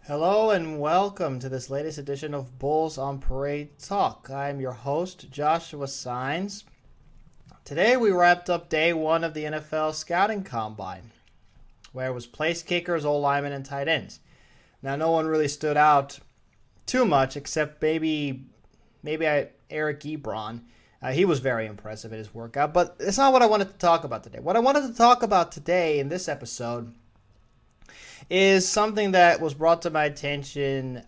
Hello and welcome to this latest edition of Bulls on Parade Talk. I'm your host, Joshua Sines. Today we wrapped up day one of the NFL Scouting Combine, where it was place kickers, linemen, and tight ends. Now, no one really stood out too much except maybe Eric Ebron. He was very impressive at his workout, but it's not what I wanted to talk about today. What I wanted to talk about today in this episode is something that was brought to my attention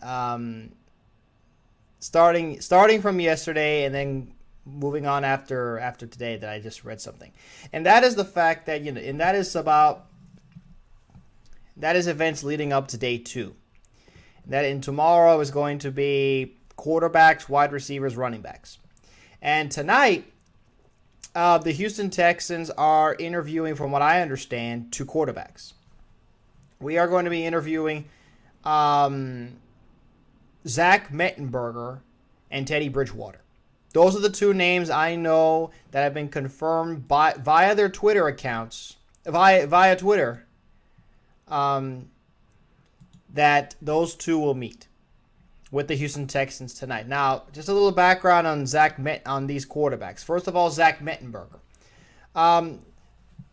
starting from yesterday and then moving on after today that I just read something. And that is the fact that, and that is events leading up to day two. And tomorrow is going to be quarterbacks, wide receivers, running backs. And tonight, the Houston Texans are interviewing, from what I understand, two quarterbacks. We are going to be interviewing Zach Mettenberger and Teddy Bridgewater. Those are the two names I know that have been confirmed via their Twitter accounts, via Twitter, that those two will meet with the Houston Texans tonight. Now, just a little background on on these quarterbacks. First of all, Zach Mettenberger.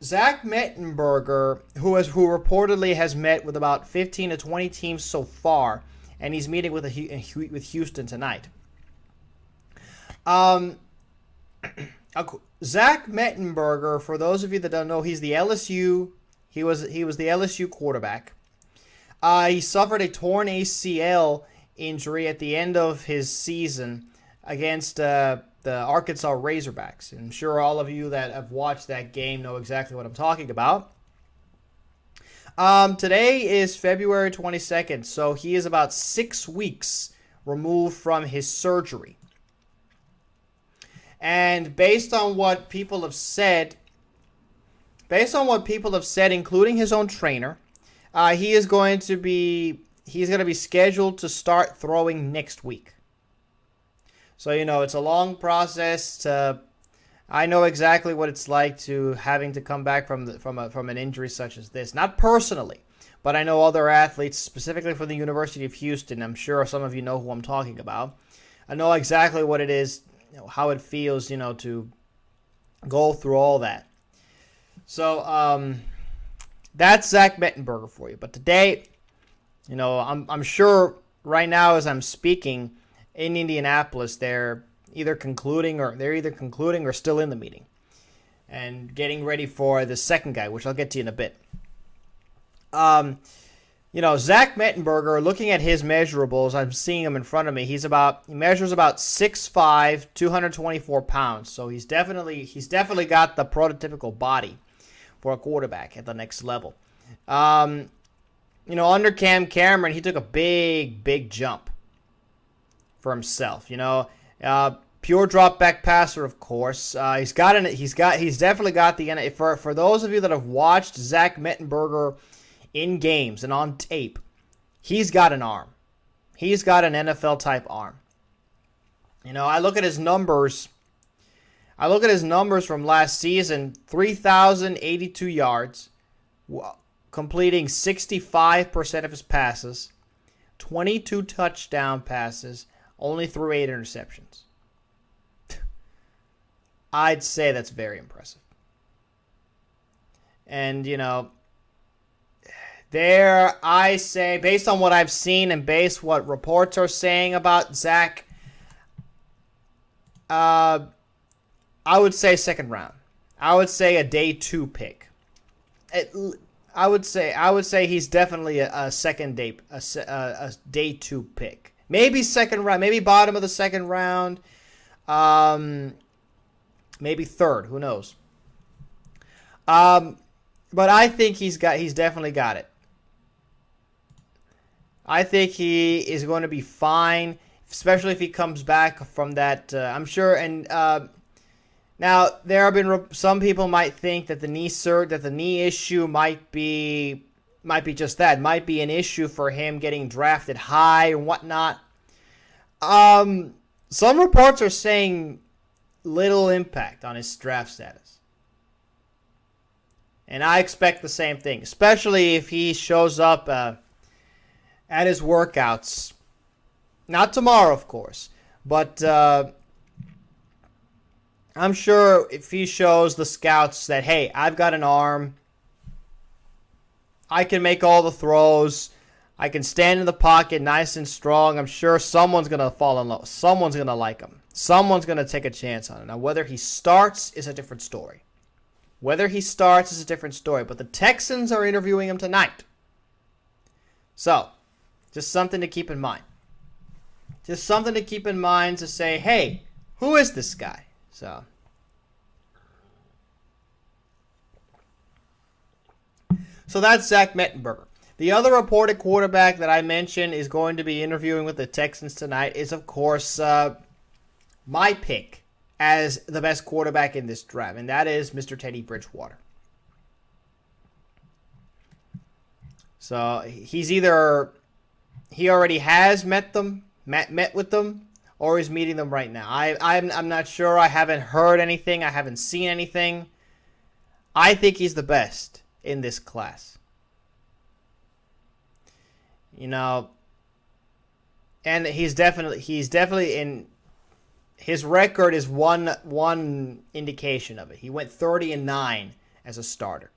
Zach Mettenberger, who reportedly has met with about 15 to 20 teams so far, and he's meeting with Houston tonight. Zach Mettenberger, for those of you that don't know, he's the LSU. He was the LSU quarterback. He suffered a torn ACL injury at the end of his season against the Arkansas Razorbacks. And I'm sure all of you that have watched that game know exactly what I'm talking about. Today is February 22nd, so he is about 6 weeks removed from his surgery. And based on what people have said, including his own trainer, he's going to be scheduled to start throwing next week. So, it's a long process. I know exactly what it's like to having to come back from an injury such as this. Not personally, but I know other athletes, specifically from the University of Houston. I'm sure some of you know who I'm talking about. I know exactly what it is, how it feels, to go through all that. So, that's Zach Mettenberger for you. But today, I'm sure right now as I'm speaking in Indianapolis, they're either concluding or still in the meeting and getting ready for the second guy, which I'll get to in a bit. Zach Mettenberger, looking at his measurables, I'm seeing him in front of me. He measures about 6'5", 224 pounds. So he's definitely got the prototypical body for a quarterback at the next level. Under Cam Cameron, he took a big jump for himself. Pure drop back passer, of course. He's definitely got the for those of you that have watched Zach Mettenberger in games and on tape, he's got an arm. He's got an NFL type arm. I look at his numbers. From last season: 3,082 yards, completing 65% of his passes, 22 touchdown passes, only threw 8 interceptions. I'd say that's very impressive. And, I say, based on what I've seen and based what reports are saying about Zach, I would say second round. I would say a day 2 pick. I would say he's definitely a day 2 pick. Maybe second round, maybe bottom of the second round, maybe third. Who knows? But I think he's definitely got it. I think he is going to be fine, especially if he comes back from that. I'm sure. And now there have been some people might think that the knee issue might be just that. Might be an issue for him getting drafted high and whatnot. Some reports are saying little impact on his draft status. And I expect the same thing, especially if he shows up at his workouts. Not tomorrow, of course, but I'm sure if he shows the scouts that, hey, I've got an arm, I can make all the throws, I can stand in the pocket nice and strong, I'm sure someone's going to fall in love. Someone's going to like him. Someone's going to take a chance on him. Now, whether he starts is a different story. But the Texans are interviewing him tonight. So, just something to keep in mind. Just something to keep in mind to say, hey, who is this guy? So that's Zach Mettenberger. The other reported quarterback that I mentioned is going to be interviewing with the Texans tonight is, of course, my pick as the best quarterback in this draft, and that is Mr. Teddy Bridgewater. So he's either he already has met with them, or he's meeting them right now. I'm not sure. I haven't heard anything. I haven't seen anything. I think he's the best in this class. You know, and he's definitely in. His record is one indication of it. He went 30-9 as a starter.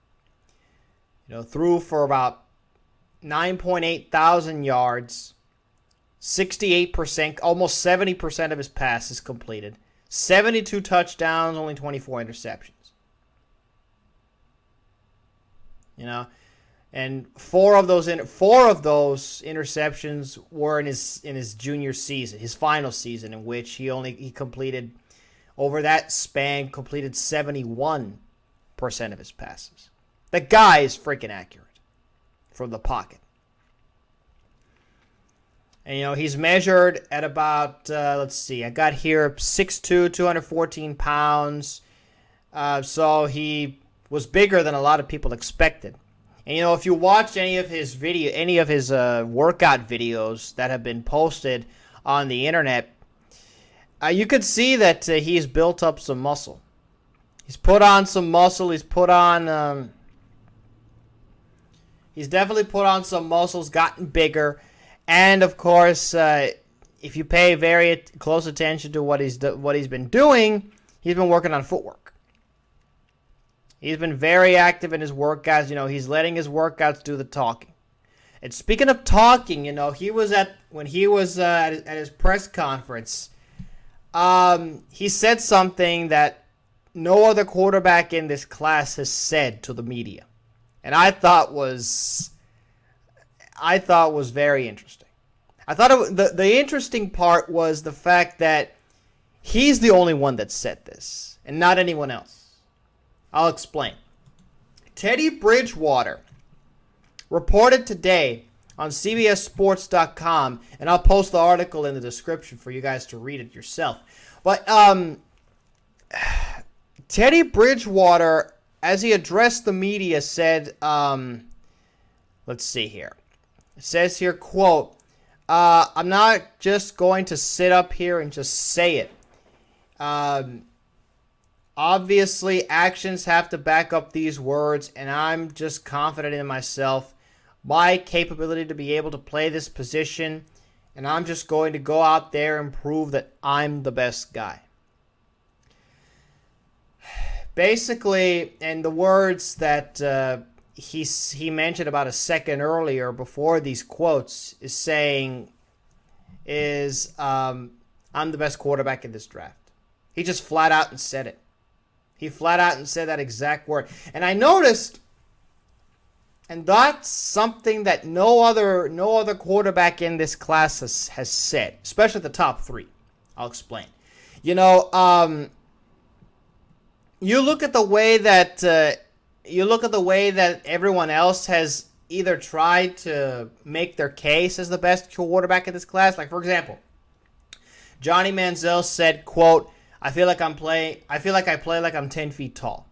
You know, threw for about 9.8 thousand yards, 68%, almost 70% of his passes completed, 72 touchdowns, only 24 interceptions. You know, and four of those interceptions were in his junior season, his final season, in which he completed, over that span, completed 71% of his passes. The guy is freaking accurate from the pocket. And, you know, he's measured at about, let's see, I got here 6'2", 214 pounds. So he was bigger than a lot of people expected. And, you know, if you watch any of his workout videos that have been posted on the internet, you could see that he's built up some muscle. He's put on some muscle. He's definitely put on some muscles, gotten bigger. And, of course, if you pay very close attention to what he's been doing, he's been working on footwork. He's been very active in his workouts. You know, he's letting his workouts do the talking. And speaking of talking, you know, when he was at his press conference, he said something that no other quarterback in this class has said to the media, and I thought was very interesting. I thought the interesting part was the fact that he's the only one that said this, and not anyone else. I'll explain. Teddy Bridgewater reported today on CBSSports.com, and I'll post the article in the description for you guys to read it yourself. But Teddy Bridgewater, as he addressed the media, said, let's see here. It says here, quote, I'm not just going to sit up here and just say it. Obviously, actions have to back up these words, and I'm just confident in myself, my capability to be able to play this position, and I'm just going to go out there and prove that I'm the best guy. Basically, and the words that he mentioned about a second earlier before these quotes I'm the best quarterback in this draft. He just flat out and said it. He flat out and said that exact word. And I noticed, and that's something that no other quarterback in this class has said, especially the top three. I'll explain. You know, you look at the way that everyone else has either tried to make their case as the best quarterback in this class. Like, for example, Johnny Manziel said, quote, I feel like I play like I'm 10 feet tall.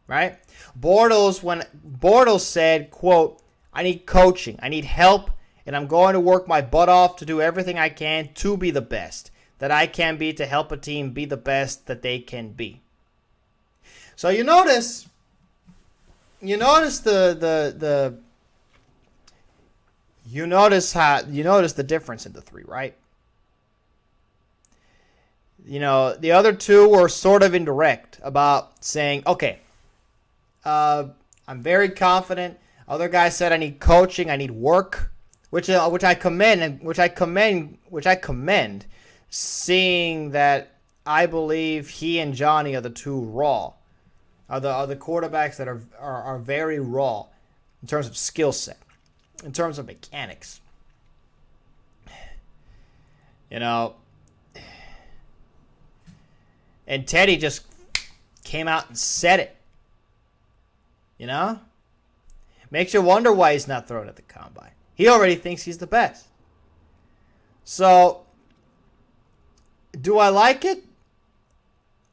Right? Bortles said, quote, I need coaching, I need help, and I'm going to work my butt off to do everything I can to be the best that I can be, to help a team be the best that they can be. So you notice the You notice the difference in the three, right? The other two were sort of indirect about saying, okay, I'm very confident. Other guys said I need coaching, I need work, which I commend, seeing that I believe he and Johnny are the two raw, are the quarterbacks that are very raw in terms of skill set, in terms of mechanics. And Teddy just came out and said it. Makes you wonder why he's not thrown at the combine. He already thinks he's the best. So, do I like it?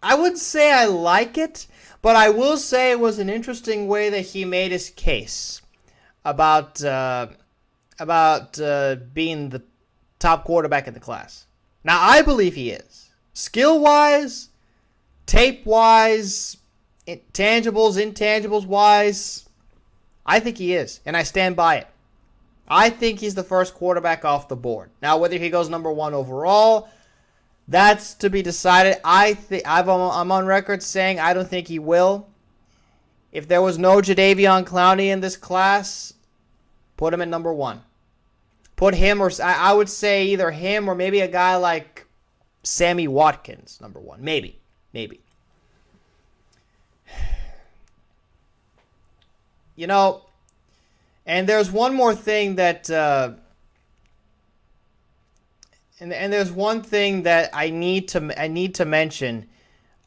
I wouldn't say I like it, but I will say it was an interesting way that he made his case about being the top quarterback in the class. Now, I believe he is. Skill-wise, tape-wise, intangibles-wise, I think he is, and I stand by it. I think he's the first quarterback off the board. Now, whether he goes number one overall, that's to be decided. I'm on record saying I don't think he will. If there was no Jadeveon Clowney in this class, put him at number one. Put him, or I would say either him or maybe a guy like Sammy Watkins, number one. Maybe. And there's one more thing that, and there's one thing that I need to mention,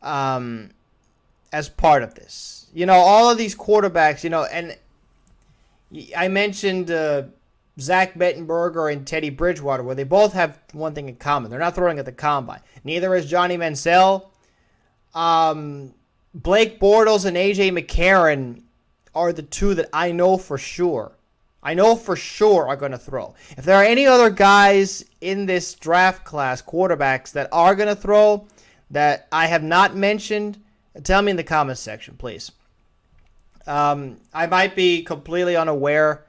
as part of this. All of these quarterbacks, and I mentioned Zach Mettenberger and Teddy Bridgewater, where they both have one thing in common: they're not throwing at the combine. Neither is Johnny Manziel. Blake Bortles and AJ McCarron are the two that I know for sure are going to throw. If there are any other guys in this draft class, quarterbacks, that are going to throw that I have not mentioned, tell me in the comments section, please. I might be completely unaware,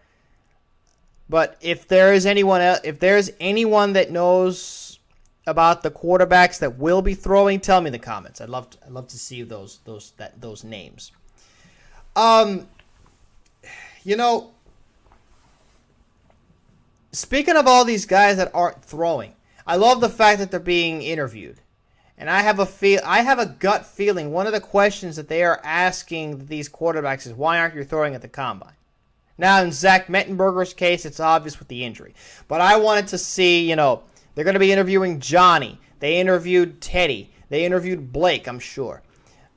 but if there's anyone that knows about the quarterbacks that will be throwing, tell me in the comments. I'd love to see those names. Speaking of all these guys that aren't throwing, I love the fact that they're being interviewed. And I have a gut feeling one of the questions that they are asking these quarterbacks is, why aren't you throwing at the combine? Now, in Zach Mettenberger's case, it's obvious with the injury. But I wanted to see, they're going to be interviewing Johnny. They interviewed Teddy. They interviewed Blake, I'm sure.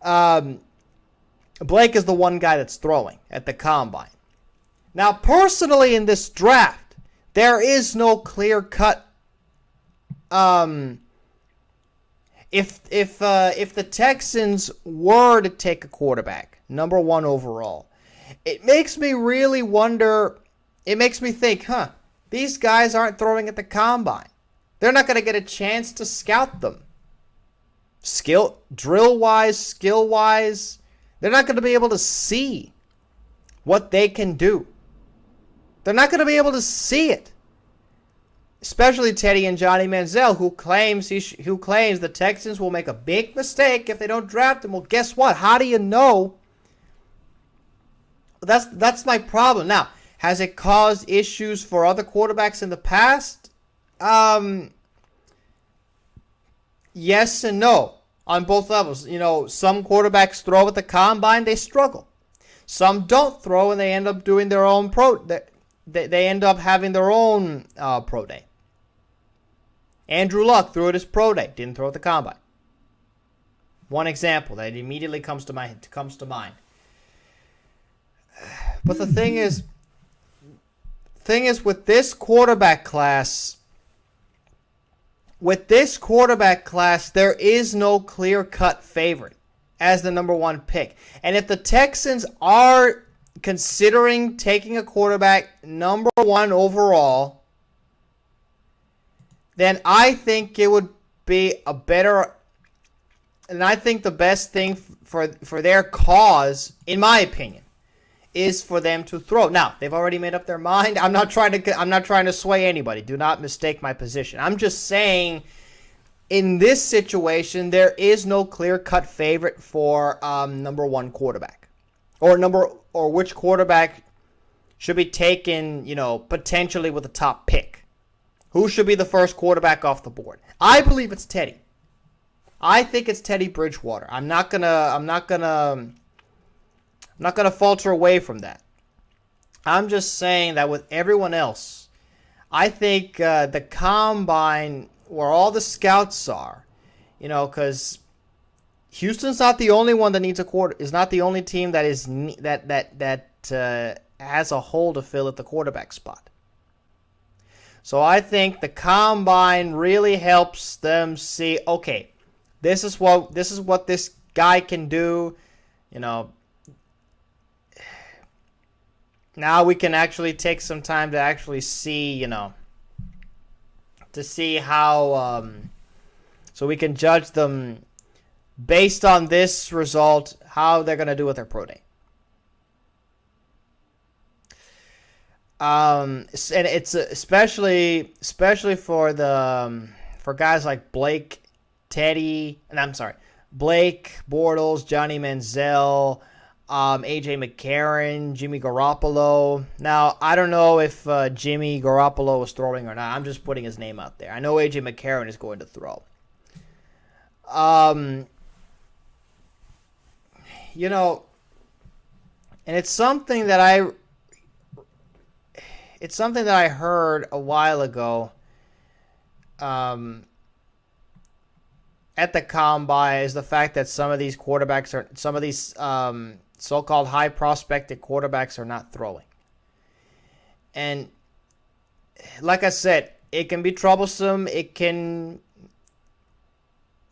Blake is the one guy that's throwing at the combine. Now, personally, in this draft, there is no clear-cut. If the Texans were to take a quarterback, number one overall, it makes me really wonder. It makes me think, these guys aren't throwing at the combine. They're not going to get a chance to scout them. Drill-wise, skill-wise, they're not going to be able to see what they can do. They're not going to be able to see it. Especially Teddy and Johnny Manziel, who claims the Texans will make a big mistake if they don't draft him. Well, guess what? How do you know? That's my problem. Now, has it caused issues for other quarterbacks in the past? Yes and no on both levels. Some quarterbacks throw at the combine, they struggle. Some don't throw, and they end up doing their own they end up having their own pro day. Andrew Luck threw at his pro day, didn't throw at the combine. One example that immediately comes to mind. But the thing is with this quarterback class, there is no clear-cut favorite as the number one pick. And if the Texans are considering taking a quarterback number one overall, then I think it would be and I think the best thing for their cause, in my opinion, is for them to throw. Now, they've already made up their mind. I'm not trying to sway anybody. Do not mistake my position. I'm just saying, in this situation, there is no clear-cut favorite for number one quarterback, or which quarterback should be taken, potentially with a top pick. Who should be the first quarterback off the board? I believe it's Teddy. I think it's Teddy Bridgewater. I'm not gonna falter away from that. I'm just saying that with everyone else, I think the combine, where all the scouts are, because Houston's not the only one that needs a quarter. Is not the only team that is that has a hole to fill at the quarterback spot. So I think the combine really helps them see, okay, this is what this guy can do. Now we can actually take some time to actually see, to see how, so we can judge them based on this result, how they're going to do with their pro day. And it's especially for guys like Blake, Bortles, Johnny Manziel, AJ McCarron, Jimmy Garoppolo. Now, I don't know if Jimmy Garoppolo was throwing or not. I'm just putting his name out there. I know AJ McCarron is going to throw. And it's something that I heard a while ago at the combine, is the fact that some of these so-called high prospected quarterbacks are not throwing. And like I said, it can be troublesome. It can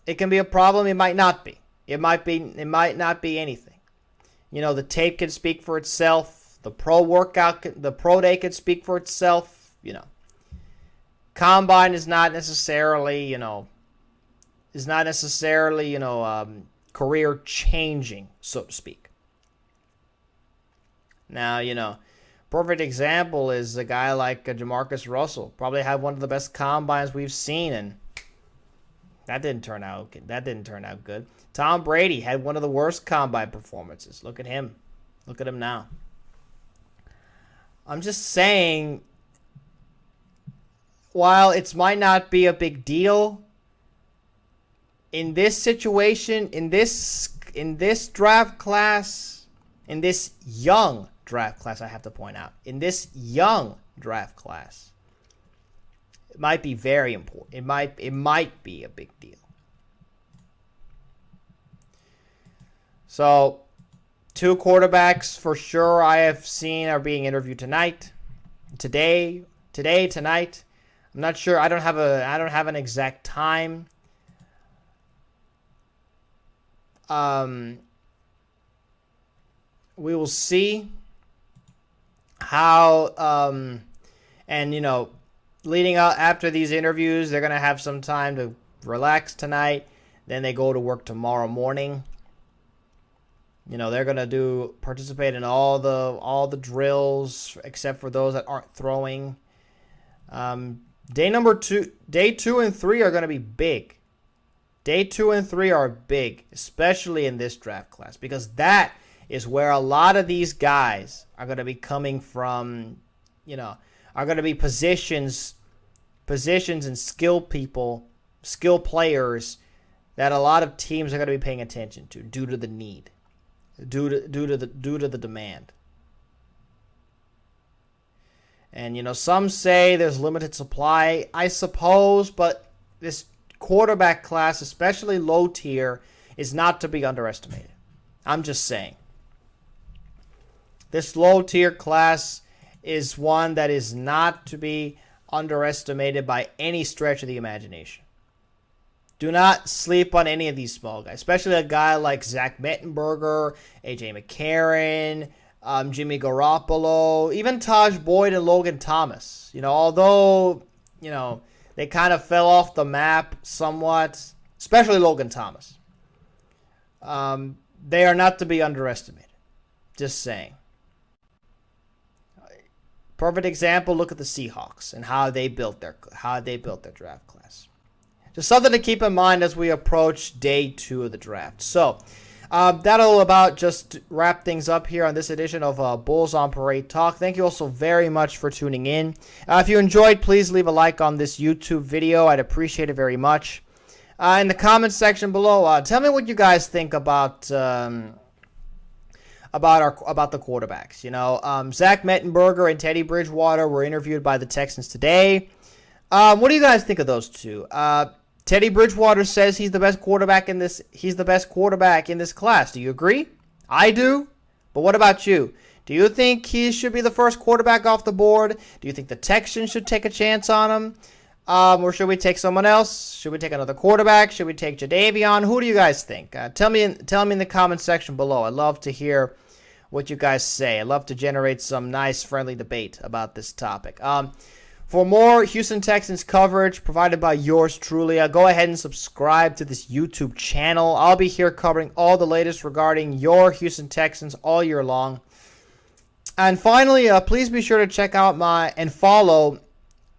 be a problem. It might not be. It might not be anything. The tape can speak for itself. The pro day can speak for itself. Combine is not necessarily, career changing, so to speak. Now, perfect example is a guy like Jamarcus Russell. Probably had one of the best combines we've seen, and that didn't turn out good. Tom Brady had one of the worst combine performances. Look at him. Look at him now. I'm just saying, while it might not be a big deal, in this situation, in this draft class, in this young draft class, I have to point out, in this young draft class, it might be very important. It might be a big deal. So, 2 quarterbacks for sure I have seen are being interviewed tonight. Tonight. I'm not sure. I don't have an exact time. We will see how leading up after these interviews, they're going to have some time to relax tonight. Then they go to work tomorrow morning. They're going to participate in all the drills except for those that aren't throwing. Day 2 and 3 are going to be big. Day 2 and 3 are big, especially in this draft class, because that is where a lot of these guys are going to be coming from, are going to be positions and skill players that a lot of teams are going to be paying attention to due to the need, due to the demand. And, some say there's limited supply, I suppose, but this quarterback class, especially low tier, is not to be underestimated. I'm just saying. This low tier class is one that is not to be underestimated by any stretch of the imagination. Do not sleep on any of these small guys, especially a guy like Zach Mettenberger, AJ McCarron, Jimmy Garoppolo, even Taj Boyd and Logan Thomas. Although, they kind of fell off the map somewhat, especially Logan Thomas. They are not to be underestimated. Just saying. Perfect example, look at the Seahawks and how they built their draft class. Just something to keep in mind as we approach day 2 of the draft. So, that'll about just wrap things up here on this edition of Bulls on Parade Talk. Thank you all so very much for tuning in. If you enjoyed, please leave a like on this YouTube video. I'd appreciate it very much. In the comments section below, tell me what you guys think about the quarterbacks. Zach Mettenberger and Teddy Bridgewater were interviewed by the Texans today. What do you guys think of those two? Teddy Bridgewater says he's the best quarterback in this. He's the best quarterback in this class. Do you agree? I do. But what about you? Do you think he should be the first quarterback off the board? Do you think the Texans should take a chance on him? Or should we take someone else? Should we take another quarterback? Should we take Jadeveon? Who do you guys think? Tell me in the comment section below. I'd love to hear what you guys say. I'd love to generate some nice, friendly debate about this topic. For more Houston Texans coverage provided by yours truly, go ahead and subscribe to this YouTube channel. I'll be here covering all the latest regarding your Houston Texans all year long. And finally, please be sure to check out and follow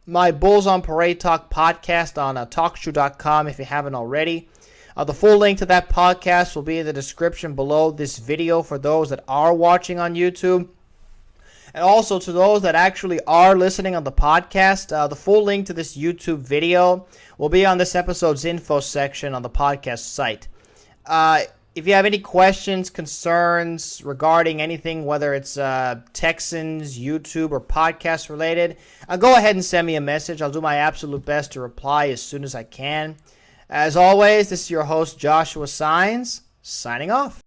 my Bulls on Parade Talk podcast on talkshoe.com if you haven't already. The full link to that podcast will be in the description below this video for those that are watching on YouTube. And also to those that actually are listening on the podcast, the full link to this YouTube video will be on this episode's info section on the podcast site. If you have any questions, concerns regarding anything, whether it's Texans, YouTube, or podcast related, go ahead and send me a message. I'll do my absolute best to reply as soon as I can. As always, this is your host, Joshua Signs, signing off.